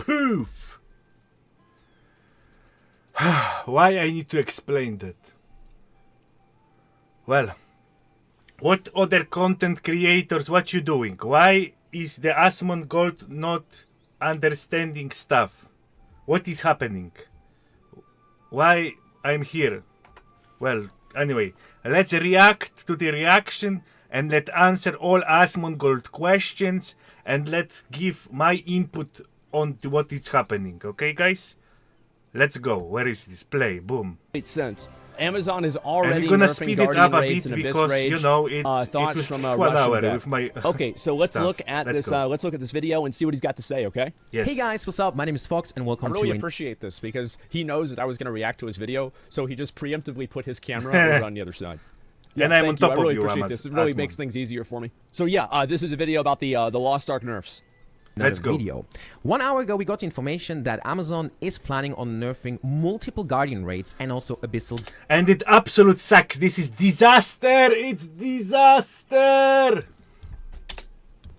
Poof! Why I need to explain that? Well, what other content creators, what you doing? Why is the Asmongold not understanding stuff? What is happening? Why I'm here? Well, anyway, let's react to the reaction and let's answer all Asmongold questions and let's give my input on to what is happening. Okay, guys? Let's go. Where is this? Play. Boom. Makes sense. Amazon is already and we're gonna nerfing speed it Guardian up a raids bit and Abyss because Rage. you know it Thoughts was from a 1 Russian hour vet. with my Okay, so let's stuff. look at Let's this. go. Let's look at this video and see what he's got to say. Okay. Yes. Hey guys, what's up? My name is Fox and I welcome really to appreciate this because he knows that I was going to react to his video, so he just preemptively put his camera over on the other side. Yeah, And I'm thank on top you. I really of you, appreciate this. It really makes Asmon. things easier for me. So yeah, this is a video about the Lost Ark nerfs. Let's go. video. 1 hour ago, we got information that Amazon is planning on nerfing multiple Guardian raids and also Abyssal And it absolute sucks. This is disaster. It's disaster.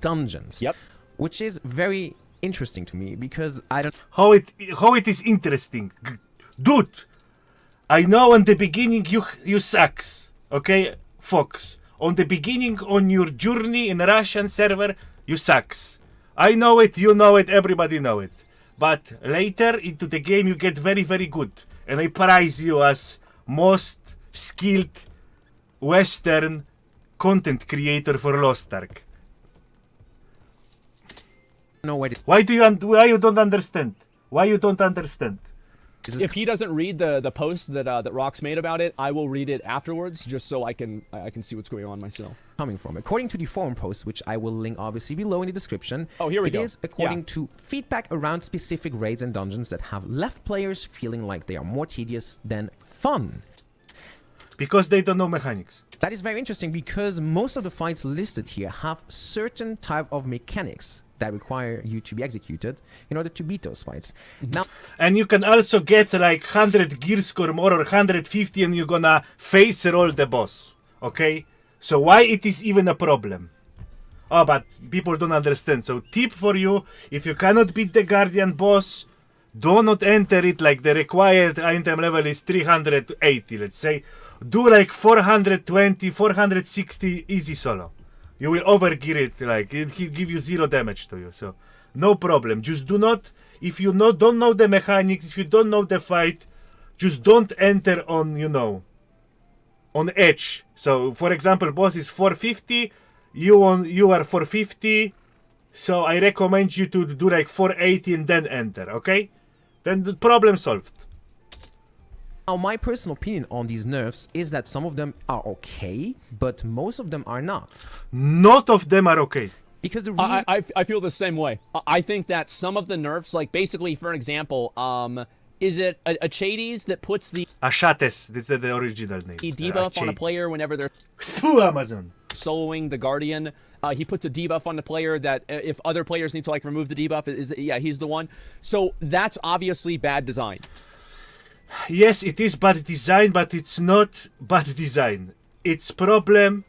dungeons. Yep. Which is very interesting to me because I don't How it is interesting, dude. I know on the beginning you sucks. Okay, Fox. On the beginning on your journey in Russian server, you sucks. I know it, you know it, everybody know it. But later into the game you get very, very good. And I prize you as most skilled Western content creator for Lost Ark. know where Why you don't understand? Why you don't understand? this is If he doesn't read the post that that Rox made about it, I will read it afterwards, just so I can see what's going on myself. coming from. According to the forum post, which I will link obviously below in the description, Oh, here we go. It is according Yeah. to feedback around specific raids and dungeons that have left players feeling like they are more tedious than fun. Because they don't know mechanics. That is very interesting because most of the fights listed here have certain type of mechanics that require you to be executed in order to beat those fights. Now, And you can also get like 100 gear score more or 150 and you're gonna face roll the boss. Okay? So why it is even a problem? Oh, but people don't understand. So tip for you, if you cannot beat the Guardian boss, do not enter it like the required item level is 380, let's say. Do like 420, 460 easy solo. You will overgear it, like it will give you 0 damage to you. So no problem. Just do not, if you don't know the mechanics, if you don't know the fight, just don't enter on, you know, on edge. So for example, boss is 450, you are 450, so I recommend you to do like 480 and then enter, okay? Then the problem solved. now, my personal opinion on these nerfs is that some of them are okay, but most of them are not. Not of them are okay. Because the reason I feel the same way. I think that some of the nerfs, like basically, for an example, is it a Chades that puts the Ashates, this is the original name. debuff on a player whenever they're Through Amazon. soloing the Guardian? He puts a debuff on the player that if other players need to like remove the debuff, yeah, he's the one. So that's obviously bad design. Yes, it is bad design, but it's not bad design. It's problem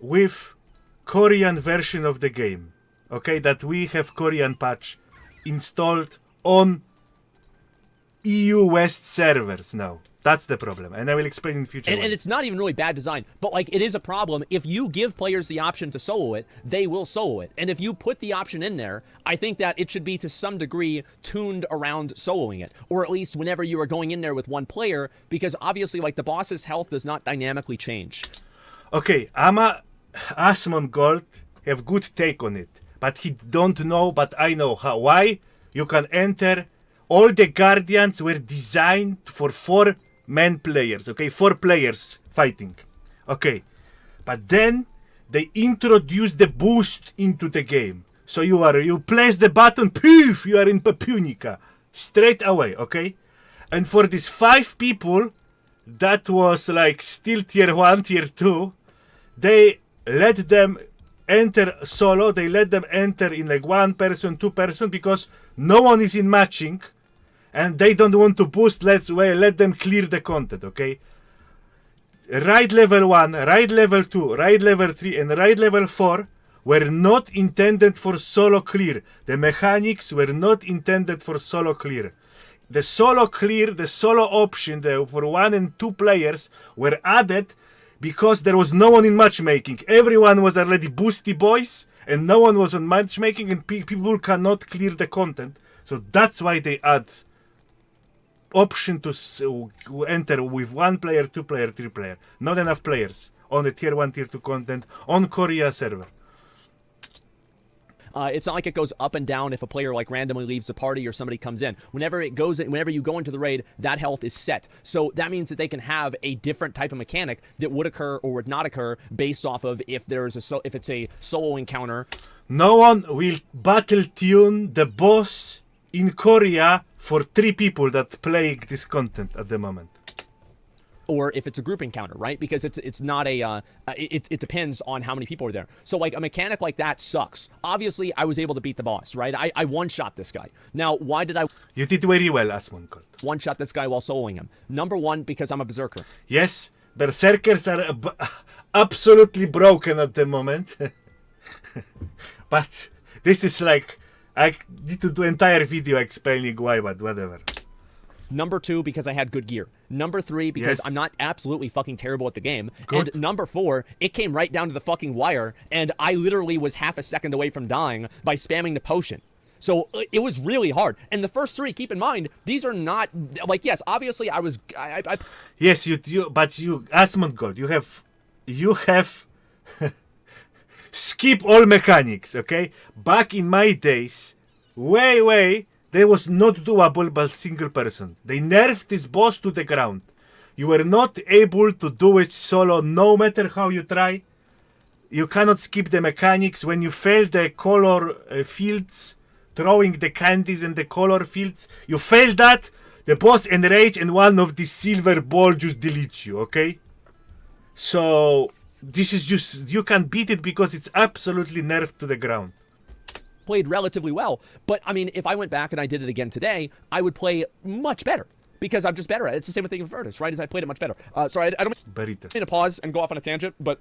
with Korean version of the game. Okay, that we have Korean patch installed on EU West servers now. That's the problem, and I will explain in future. And it's not even really bad design, but like it is a problem. If you give players the option to solo it, they will solo it. And if you put the option in there, I think that it should be to some degree tuned around soloing it, or at least whenever you are going in there with one player, because obviously like the boss's health does not dynamically change. Okay, Asmongold have good take on it, but he don't know, but I know how. Why? You can enter. All the Guardians were designed for 4-man players, okay? 4 players fighting, okay? But then they introduced the boost into the game. So you place the button, poof, you are in Papunica straight away, okay? And for these 5 people, that was like still tier 1, tier 2, they let them enter solo, they let them enter in like 1 person, 2 person, because no one is in matching. And they don't want to boost, let them clear the content, okay? Raid level 1, raid level 2, raid level 3, and raid level 4 were not intended for solo clear. The mechanics were not intended for solo clear. The solo clear, the solo option for 1 and 2 players were added because there was no one in matchmaking. Everyone was already boosty boys, and no one was on matchmaking, and people cannot clear the content. So that's why they add option to enter with 1 player, 2 player, 3 player. Not enough players on the tier 1, tier 2 content on Korea server. It's not like it goes up and down if a player like randomly leaves the party or somebody comes in. Whenever you go into the raid, that health is set. So that means that they can have a different type of mechanic that would occur or would not occur based off of if it's a solo encounter. No one will battle tune the boss in Korea for 3 people that play this content at the moment. Or if it's a group encounter, right? Because it's not it depends on how many people are there. So like a mechanic like that sucks. Obviously, I was able to beat the boss, right? I one-shot this guy. Now, why did I You did very well, Asmongold. one-shot this guy while soloing him? Number one, because I'm a berserker. Yes, berserkers are absolutely broken at the moment. But this is like, I need to do entire video explaining why, but whatever. Number two, because I had good gear. Number three, because Yes. I'm not absolutely fucking terrible at the game. Good. And number four, it came right down to the fucking wire, and I literally was half a second away from dying by spamming the potion. So it was really hard. And the first 3, keep in mind, these are not, like, yes, obviously I was, Yes, but you, Asmongold, you have skip all mechanics, okay? Back in my days, there was not doable by single person. They nerfed this boss to the ground. You were not able to do it solo no matter how you try. You cannot skip the mechanics. When you fail the color fields, throwing the candies in the color fields, you fail that, the boss enrage and one of the silver ball just deletes you, okay? So this is just, you can beat it because it's absolutely nerfed to the ground. played relatively well. But I mean, if I went back and I did it again today, I would play much better because I'm just better at it. It's the same thing with Virtus, right? As I played it much better. Sorry, I don't mean to pause and go off on a tangent, but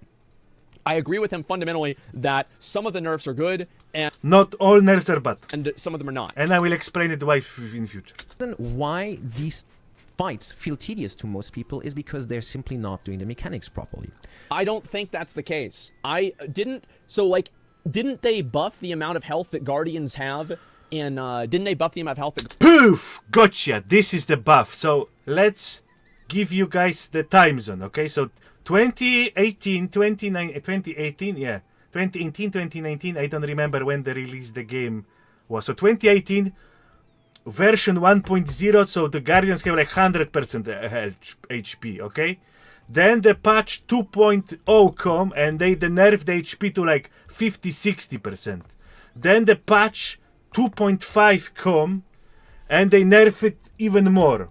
I agree with him fundamentally that some of the nerfs are good and not all nerfs are bad. And some of them are not. And I will explain it why in future. Why these fights feel tedious to most people is because they're simply not doing the mechanics properly. I don't think that's the case. Didn't they buff the amount of health that Guardians have? Didn't they buff the amount of health that... Poof! Gotcha! This is the buff. So let's give you guys the time zone, okay? So 2018, 2019, I don't remember when they released the game was. So 2018, version 1.0, so the Guardians have like 100% HP, okay? Then the patch 2.0 come and they nerfed the HP to like 50-60%. Then the patch 2.5 come and they nerf it even more.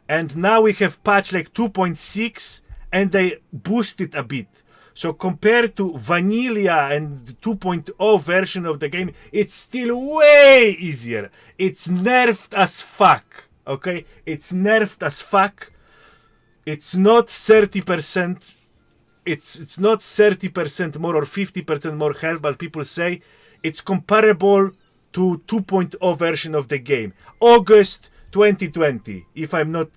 And now we have patch like 2.6 and they boost it a bit. So compared to vanilla and the 2.0 version of the game, it's still way easier. It's nerfed as fuck, okay? It's nerfed as fuck. It's not 30%. It's not 30% more or 50% more health, but people say it's comparable to 2.0 version of the game. August 2020, if I'm not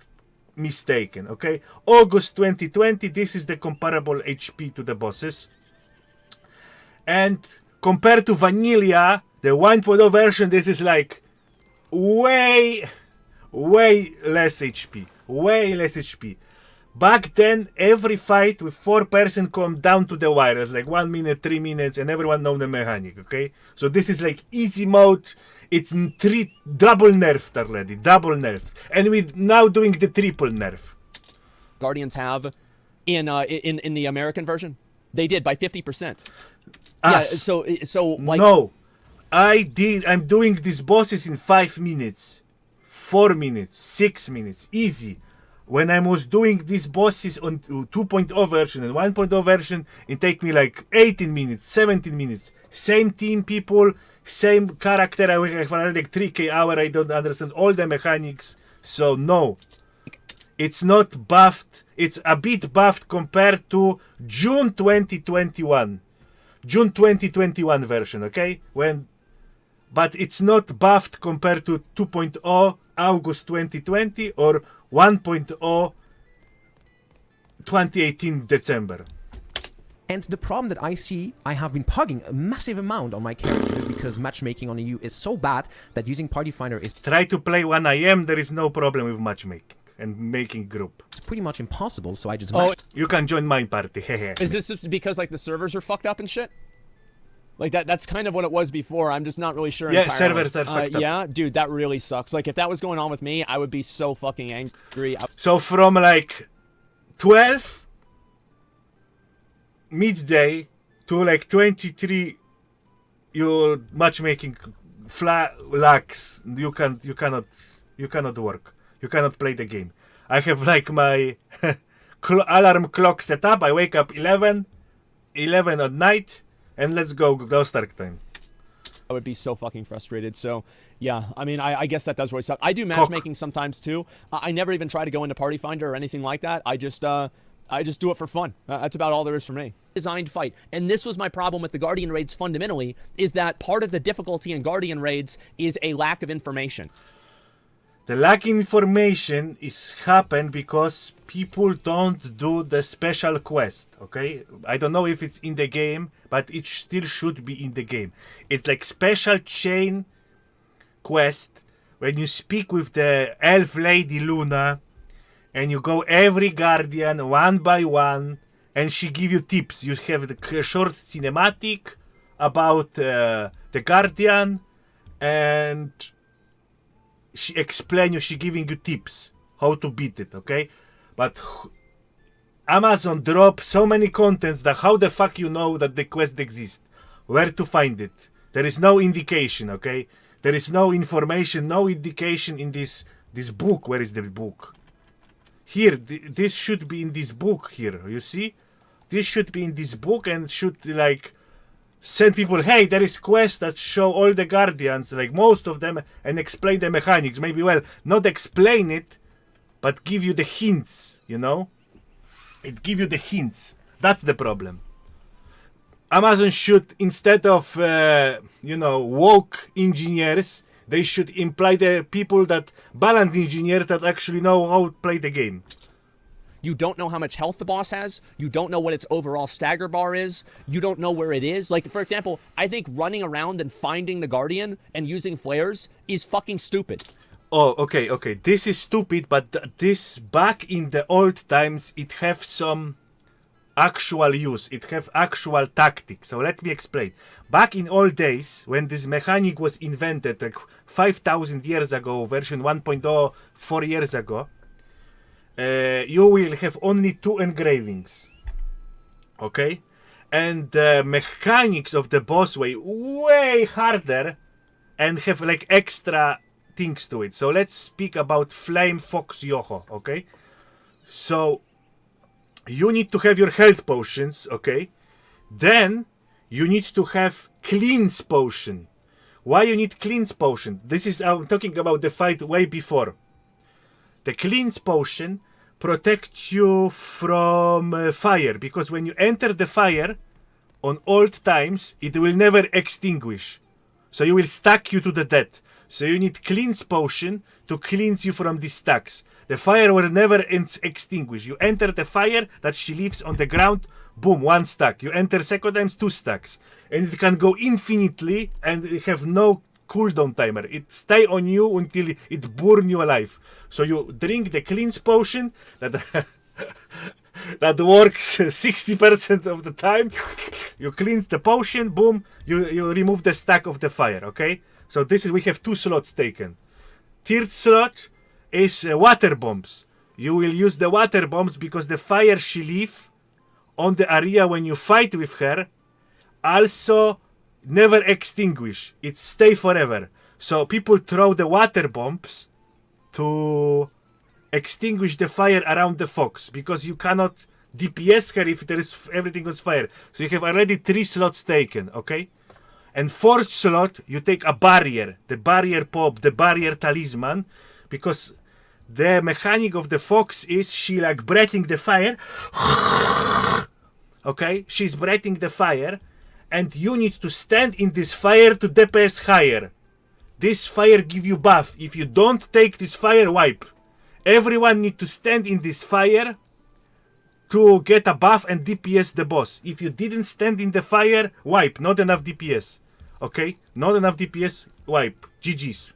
mistaken, okay? August 2020, this is the comparable HP to the bosses. And compared to vanilla, the 1.0 version, this is like way less HP. Way less HP. Back then, every fight with 4-person come down to the wire. It's like 1 minute, 3 minutes, and everyone know the mechanic, okay? So this is like easy mode. It's double nerfed already, double nerfed. And we're now doing the triple nerf. Guardians have in the American version? They did by 50%. Yeah, so like... No. I'm doing these bosses in 5 minutes, 4 minutes, 6 minutes, easy. When I was doing these bosses on 2.0 version and 1.0 version, it take me like 18 minutes, 17 minutes. Same team people, same character. I have already like 3k hour. I don't understand all the mechanics. So no, it's not buffed. It's a bit buffed compared to June 2021. June 2021 version, okay? But it's not buffed compared to 2.0 August 2020 or 1.0 2018 December. And the problem that I see, I have been pugging a massive amount on my characters because matchmaking on EU is so bad that using Party Finder is Try to play 1IM, there is no problem with matchmaking and making group. pretty much impossible, so I just Oh, You can join my party, hehe. is this because like the servers are fucked up and shit? Like that's kind of what it was before. I'm just not really sure. Yeah, entirely. servers are fucked up. Yeah, dude, that really sucks. Like if that was going on with me, I would be so fucking angry. So from like 12 midday to like 23 your matchmaking lags. You cannot work. You cannot play the game. I have like my alarm clock set up. I wake up 11 at night, and let's go start time. I would be so fucking frustrated. So, yeah, I mean, I guess that does really suck. I do matchmaking sometimes too. I never even try to go into Party Finder or anything like that. I just do it for fun. That's about all there is for me. Designed fight. And this was my problem with the Guardian raids fundamentally, is that part of the difficulty in Guardian raids is a lack of information. The lack of information is happen because people don't do the special quest, okay? I don't know if it's in the game, but it still should be in the game. It's like special chain quest when you speak with the elf lady Luna and you go every guardian one by one and she give you tips. You have the short cinematic about the guardian and she explain you, she giving you tips how to beat it, okay? But Amazon drop so many contents that how the fuck you know that the quest exists? Where to find it? There is no indication, okay? There is no information, no indication in this book. Where is the book? Here, this should be in this book here, you see? This should be in this book and should like send people, hey, there is quests that show all the guardians, like most of them, and explain the mechanics. Maybe, well, not explain it, but give you the hints, you know? It give you the hints. That's the problem. Amazon should, instead of, woke engineers, they should imply the people that balance engineers that actually know how to play the game. You don't know how much health the boss has. You don't know what its overall stagger bar is. You don't know where it is. Like, for example, I think running around and finding the Guardian and using flares is fucking stupid. Oh, okay. This is stupid, but this back in the old times, it have some actual use. It have actual tactics. So let me explain. Back in old days, when this mechanic was invented, like 5,000 years ago, version 1.0, 4 years ago, you will have only 2 engravings, okay? And the mechanics of the boss way harder and have like extra things to it. So let's speak about Flame Fox Yoho, okay? So you need to have your health potions, okay? Then you need to have cleanse potion. Why you need cleanse potion? This is, I'm talking about the fight way before. The cleanse potion protects you from fire, because when you enter the fire on old times, it will never extinguish. So you will stack you to the death. So you need cleanse potion to cleanse you from these stacks. The fire will never extinguish. You enter the fire that she leaves on the ground, boom, 1 stack. You enter second times, 2 stacks. And it can go infinitely and it have no cooldown timer. It stay on you until it burn you alive. So you drink the cleanse potion that that works 60% of the time. You cleanse the potion, boom, you remove the stack of the fire, okay? So this is, we have 2 slots taken. Third slot is water bombs. You will use the water bombs because the fire she leave on the area when you fight with her also never extinguish. It stay forever. So people throw the water bombs to extinguish the fire around the fox, because you cannot DPS her if there is everything on fire. So you have already 3 slots taken, okay? And 4th slot, you take a barrier, the barrier pop, the barrier talisman, because the mechanic of the fox is she like breathing the fire. Okay, she's breathing the fire, and you need to stand in this fire to DPS higher. This fire give you buff. If you don't take this fire, wipe. Everyone need to stand in this fire to get a buff and DPS the boss. If you didn't stand in the fire, wipe. Not enough DPS. Okay? Not enough DPS, wipe. GG's.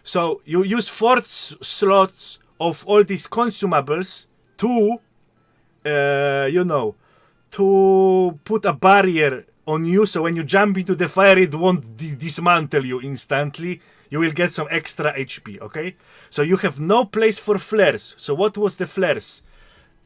So you use 4 slots of all these consumables to, to put a barrier on you, so when you jump into the fire, it won't dismantle you instantly. You will get some extra HP, okay? So you have no place for flares. So what was the flares?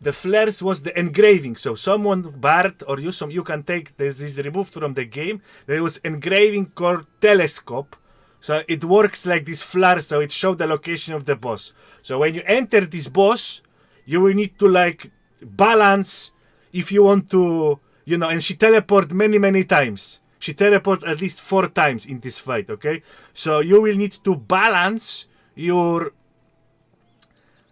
The flares was the engraving. So someone, Bard or you can take this is removed from the game. There was engraving called telescope. So it works like this flare, so it shows the location of the boss. So when you enter this boss, you will need to like balance if you want to, and she teleport many times. She teleport at least 4 times in this fight, okay? So you will need to balance your,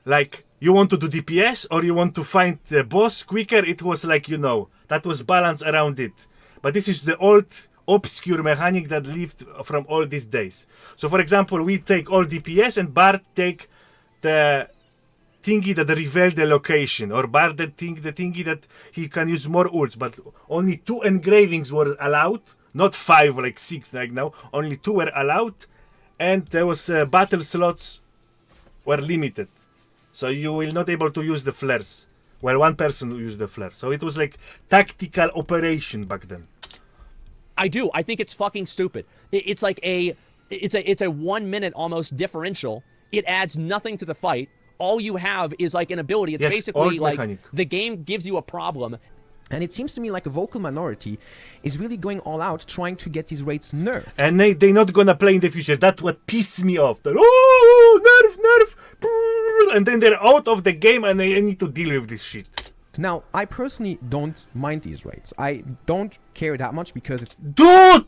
like, you want to do DPS or you want to find the boss quicker. It was like, that was balance around it. But this is the old obscure mechanic that lived from all these days. So for example, we take all DPS and Bard take the thingy that reveal the location, or Bard the thingy that he can use more ults, but only 2 engravings were allowed, not 5 like 6 like now, only 2 were allowed, and there was battle slots were limited, so you will not able to use the flares. Well, one person will use the flare, so it was like tactical operation back then. I do. I think it's fucking stupid. It's like it's a 1 minute almost differential. It adds nothing to the fight. All you have is like an ability. It's basically like mechanic. The game gives you a problem. And it seems to me like a vocal minority is really going all out trying to get these rates nerfed. And they're not gonna play in the future. That's what pisses me off. They're, nerf, and then they're out of the game and they need to deal with this shit. Now, I personally don't mind these rates. I don't care that much because Dude!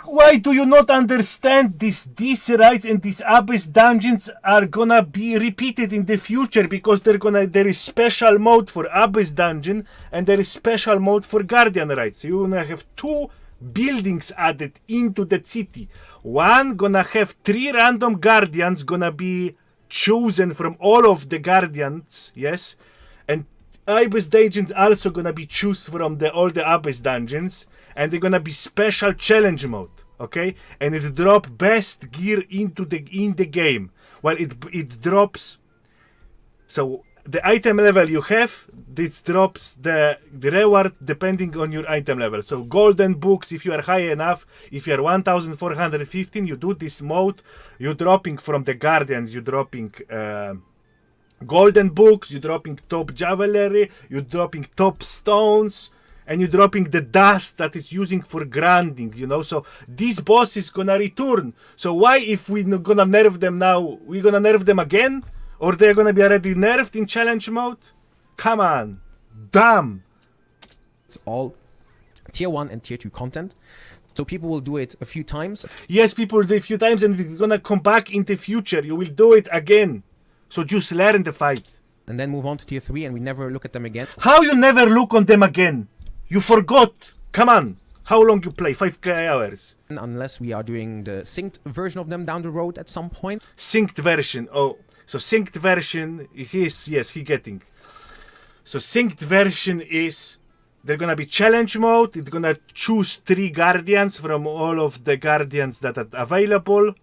Why do you not understand these raids and these abyss dungeons are gonna be repeated in the future, because there is special mode for abyss dungeon and there is special mode for guardian raids. So you're gonna have 2 buildings added into the city. One gonna have 3 random guardians gonna be chosen from all of the guardians, yes, and abyss dungeons also gonna be chosen from all the abyss dungeons, and they're gonna be special challenge mode, okay? And it drop best gear in the game. Well, it drops. So the item level you have, this drops the reward depending on your item level. So golden books, if you are high enough, if you are 1415, you do this mode, you're dropping from the guardians, you're dropping golden books, you're dropping top javelry, you're dropping top stones, and you're dropping the dust that is using for grinding, So this boss is gonna return. So why, if we're not gonna nerf them now, we're gonna nerf them again? Or they're gonna be already nerfed in challenge mode? Come on. Damn. it's all tier 1 and tier 2 content. So people will do it a few times. Yes, people do it a few times and it's gonna come back in the future. You will do it again. So just learn the fight. And then move on to tier 3 and we never look at them again. How you never look on them again? You forgot. Come on. How long you play? 5k hours. Unless we are doing the synced version of them down the road at some point. Synced version. Oh, so synced version, he getting. So synced version is, they're gonna be challenge mode. It's gonna choose 3 guardians from all of the guardians that are available.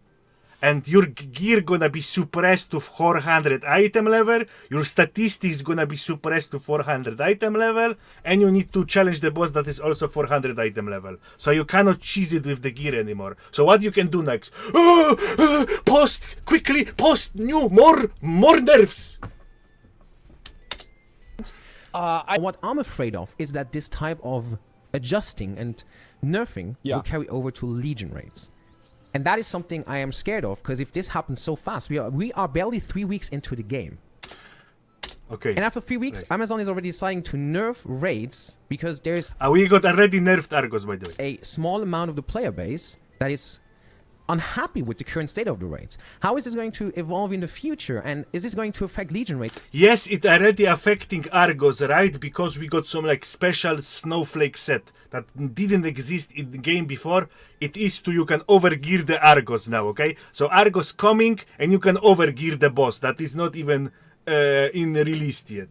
And your gear gonna be suppressed to 400 item level. Your statistics gonna be suppressed to 400 item level. And you need to challenge the boss that is also 400 item level. So you cannot cheese it with the gear anymore. So what you can do next? Post! Quickly! Post! New! More nerfs! What I'm afraid of is that this type of adjusting and nerfing will carry over to Legion raids. And that is something I am scared of, because if this happens so fast, we are barely 3 weeks into the game. Okay. And after 3 weeks, Amazon is already deciding to nerf raids because there's we got already nerfed Argos, by the way. a small amount of the player base that is unhappy with the current state of the raids. How is this going to evolve in the future, and is this going to affect Legion rates? Yes, it already affecting Argos, right? Because we got some like special snowflake set that didn't exist in the game before. It is to, you can overgear the Argos now, okay? So Argos coming and you can overgear the boss. That is not even in released yet.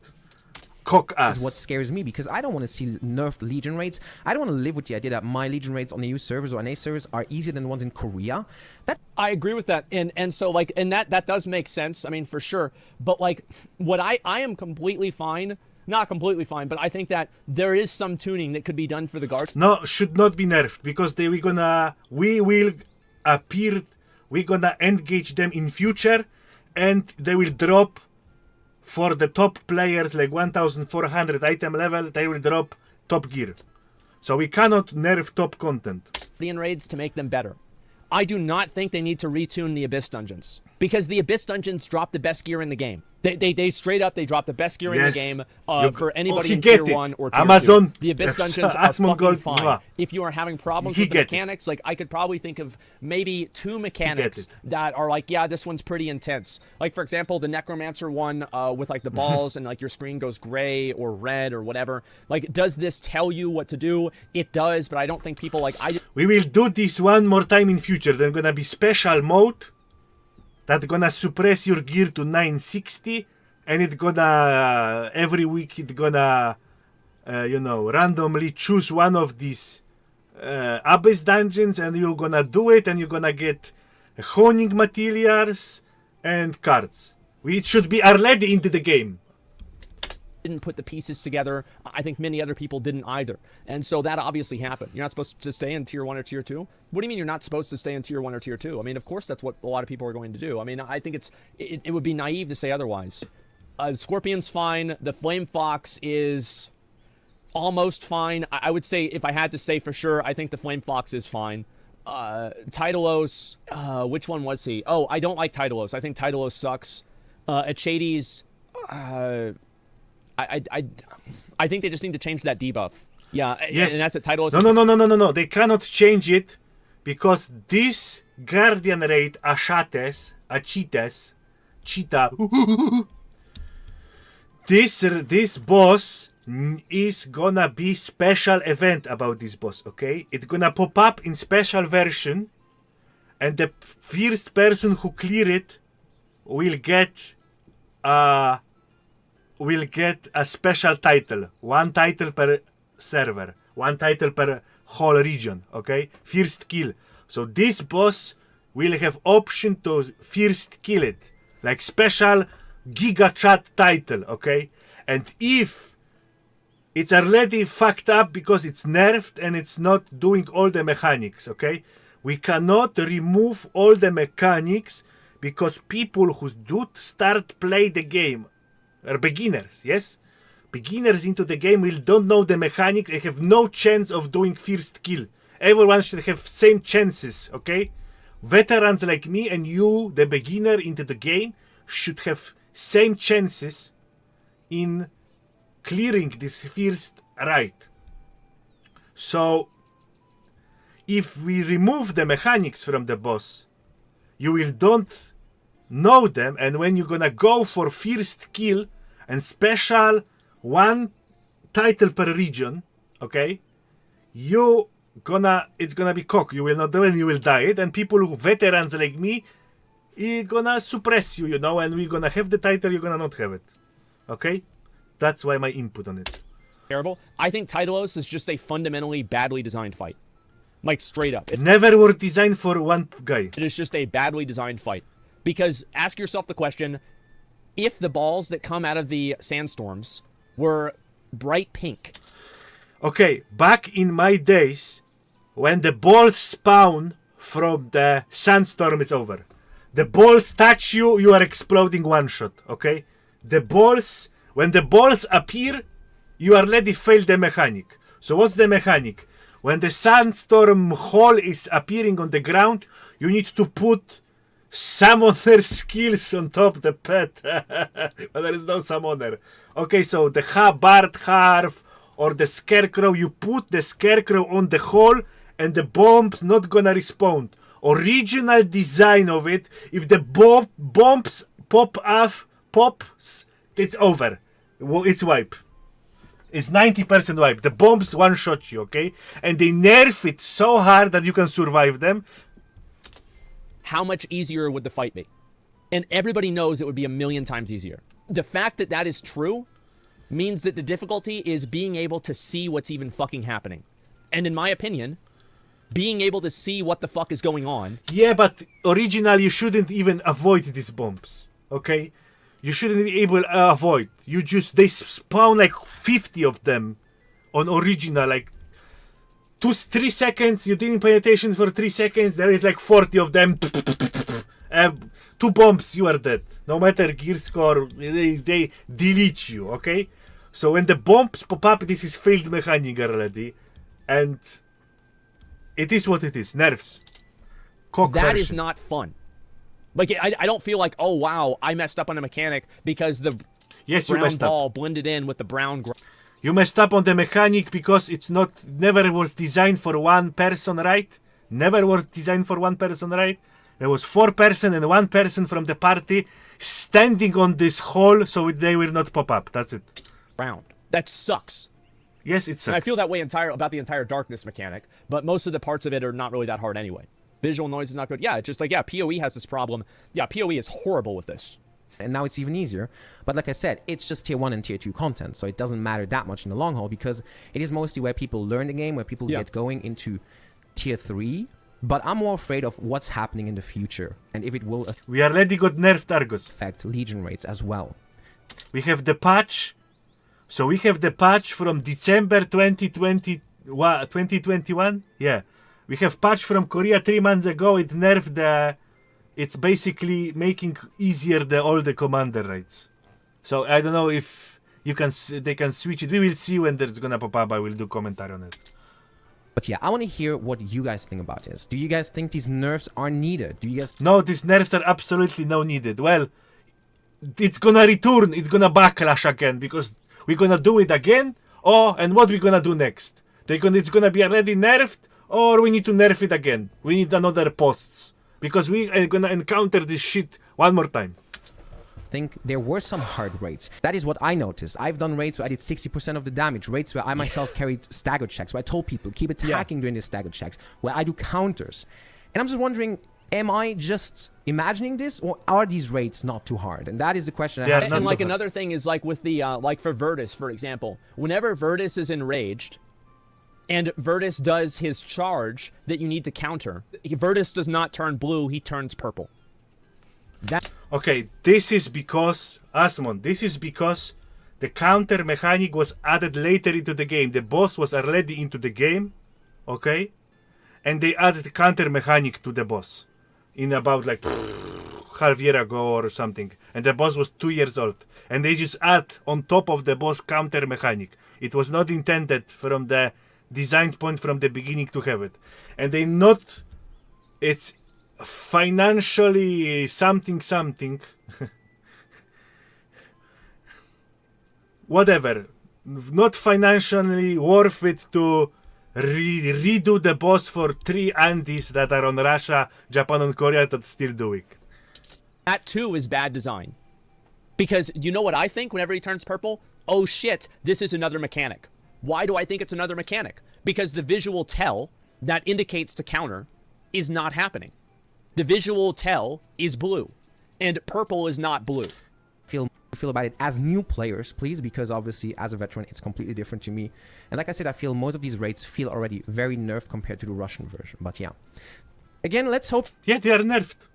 Cock ass. Is what scares me, because I don't want to see nerfed Legion raids. I don't want to live with the idea that my Legion raids on EU servers or NA servers are easier than the ones in Korea. That I agree with that, and so like, and that does make sense. I mean, for sure. But like, what I am completely fine, not completely fine, but I think that there is some tuning that could be done for the guards. No, should not be nerfed, because we will appear, we're gonna engage them in future, and they will drop. For the top players, like 1400 item level, they will drop top gear. So we cannot nerf top content. Raids to make them better. I do not think they need to retune the Abyss Dungeons, because the Abyss Dungeons drop the best gear in the game. They straight up, they drop the best gear in the game for anybody in Tier 1 or Tier Amazon, 2. The Abyss Dungeons are fucking fine. If you are having problems with the mechanics, like I could probably think of maybe 2 mechanics that are like, yeah, this one's pretty intense. Like, for example, the Necromancer one with like the balls and like your screen goes gray or red or whatever. Like, does this tell you what to do? It does, but I don't think people like... We will do this one more time in future. There's gonna be special mode that's gonna suppress your gear to 960, and it's gonna every week it's gonna randomly choose one of these Abyss dungeons, and you're gonna do it, and you're gonna get honing materials and cards. It should be already into the game. Didn't put the pieces together. I think many other people didn't either. And so that obviously happened. You're not supposed to stay in Tier 1 or Tier 2? What do you mean you're not supposed to stay in Tier 1 or Tier 2? I mean, of course that's what a lot of people are going to do. I mean, I think it would be naive to say otherwise. Scorpion's fine. The Flame Fox is almost fine. I would say, if I had to say for sure, I think the Flame Fox is fine. Titalos, which one was he? Oh, I don't like Titalos. I think Titalos sucks. Achades, I think they just need to change that debuff. Yeah, yes. And that's a title. No. They cannot change it, because this Guardian raid, Achites, Cheetah, this boss is gonna be special event about this boss, okay? It's gonna pop up in special version, and the first person who clear it will get a special title. 1 title per server. 1 title per whole region, okay? First kill. So this boss will have option to first kill it. Like special Giga Chat title, okay? And if it's already fucked up because it's nerfed and it's not doing all the mechanics, okay? We cannot remove all the mechanics, because people who do start play the game are beginners, yes? Beginners into the game will don't know the mechanics. They have no chance of doing first kill. Everyone should have same chances, okay? Veterans like me and you, the beginner into the game, should have same chances in clearing this first raid. So, if we remove the mechanics from the boss, you will don't know them, and when you're gonna go for first kill and special 1 title per region, okay, it's gonna be cock. You will not do it, and you will die it, and people who veterans like me, gonna suppress you, and we're gonna have the title, you're gonna not have it. Okay? That's why my input on it. Terrible. I think Titalos is just a fundamentally badly designed fight. Like, straight up. It never were designed for one guy. It is just a badly designed fight. Because ask yourself the question, if the balls that come out of the sandstorms were bright pink. Okay, back in my days, when the balls spawn from the sandstorm, it's over. The balls touch you, you are exploding one shot, okay? When the balls appear, you already failed the mechanic. So what's the mechanic? When the sandstorm hole is appearing on the ground, you need to put summoner skills on top the pet. But there is no summoner. Okay, so the Bard Harf or the Scarecrow, you put the Scarecrow on the hole and the bomb's not gonna respond. original design of it, if the bombs pops, it's over. It's wipe. It's 90% wipe. The bombs one-shot you, okay? And they nerf it so hard that you can survive them. How much easier would the fight be? And everybody knows it would be a million times easier. The fact that that is true means that the difficulty is being able to see what's even fucking happening. And in my opinion, being able to see what the fuck is going on. Yeah, but originally you shouldn't even avoid these bombs, okay? You shouldn't be able to avoid. They spawn like 50 of them on original, like 3 seconds, you didn't pay attention for 3 seconds, there is like 40 of them. 2 bombs, you are dead. No matter gear score, they delete you, okay? So when the bombs pop up, this is failed mechanic already. And it is what it is. Nerfs. That is not fun. Like, I don't feel like, oh, wow, I messed up on a mechanic because the brown ball blended in with the brown. You messed up on the mechanic because it's never was designed for one person, right? Never was designed for one person, right? There was 4 person and 1 person from the party standing on this hole so they will not pop up. That's it. Round. That sucks. Yes, it sucks. And I feel that way about the entire darkness mechanic, but most of the parts of it are not really that hard anyway. Visual noise is not good. Yeah, it's just like, yeah, PoE has this problem. Yeah, PoE is horrible with this. And now it's even easier. But like I said, it's just tier 1 and tier 2 content, so it doesn't matter that much in the long haul because it is mostly where people learn the game, where people get going into tier 3. But I'm more afraid of what's happening in the future and if it will We already got nerfed Argos. affect Legion rates as well. We have the patch. So we have the patch from December 2021. Yeah. We have patch from Korea 3 months ago. It nerfed it's basically making easier all the commander rates. So I don't know if they can switch it. We will see when there's gonna pop up. I will do commentary on it. But yeah, I want to hear what you guys think about this. Do you guys think these nerfs are needed? Do you guys... No, these nerfs are absolutely no needed. Well, it's gonna return. It's gonna backlash again because we're gonna do it again. Oh, and what we're gonna do next? It's gonna be already nerfed, or we need to nerf it again. We need another posts because we are gonna encounter this shit one more time. Think there were some hard raids. That is what I noticed. I've done raids where I did 60% of the damage, raids where I myself carried stagger checks, where I told people keep attacking during the stagger checks, where I do counters. And I'm just wondering, am I just imagining this, or are these raids not too hard? And that is the question I have. And like another thing is like with the like for Virtus, for example, whenever Virtus is enraged and Virtus does his charge that you need to counter, Virtus does not turn blue, he turns purple. Okay, this is because, Asmon, the counter mechanic was added later into the game. The boss was already into the game, okay? And they added the counter mechanic to the boss in about like half year ago or something. And the boss was 2 years old. And they just add on top of the boss counter mechanic. It was not intended from the design point from the beginning to have it. And it's financially something whatever, not financially worth it to redo the boss for 3 Andes that are on Russia, Japan and Korea that still do it. That too is bad design, because you know what I think whenever he turns purple? Oh shit, this is another mechanic. Why do I think it's another mechanic? Because the visual tell that indicates to counter is not happening. The visual tell is blue, and purple is not blue. Feel about it as new players, please, because obviously as a veteran it's completely different to me. And like I said, I feel most of these raids feel already very nerfed compared to the Russian version. But yeah, again, let's hope. Yeah, they are nerfed.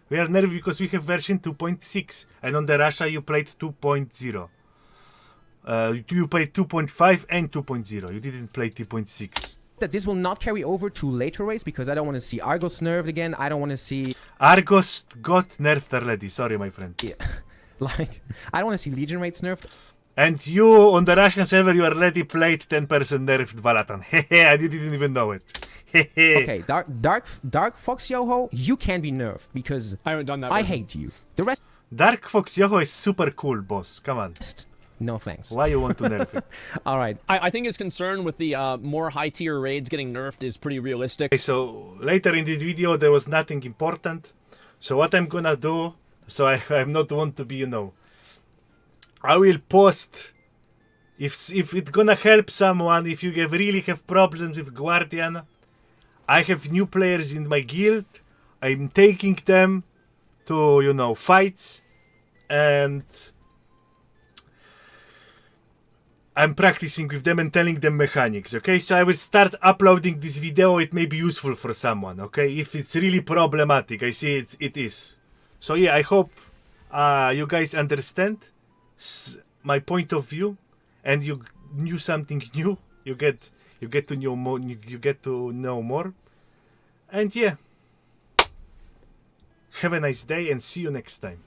We are nerfed because we have version 2.6, and on the Russia you played 2.0. You played 2.5 and 2.0. You didn't play 2.6. That this will not carry over to later raids because I don't want to see Argos nerfed again. I don't want to see... Argos got nerfed already. Sorry, my friend. Yeah. Like, I don't want to see Legion rates nerfed. And you, on the Russian server, you already played 10% nerfed Valatan. Hehe, and you didn't even know it. Okay, Dark Fox Yoho, you can be nerfed because I haven't done that. I hate you. The rest... Dark Fox Yoho is super cool, boss. Come on. No thanks. Why you want to nerf it? All right. I think his concern with the more high-tier raids getting nerfed is pretty realistic. Okay, so later in this video there was nothing important. So what I'm gonna do, so I'm not want to be, you know, I will post if it's gonna help someone, if you really have problems with Guardian. I have new players in my guild. I'm taking them to, you know, fights, and I'm practicing with them and telling them mechanics, okay? So I will start uploading this video. It may be useful for someone, okay? If it's really problematic, I see it is. So yeah, I hope you guys understand my point of view, and you knew something new. You get to know more. You get to know more, and yeah. Have a nice day and see you next time.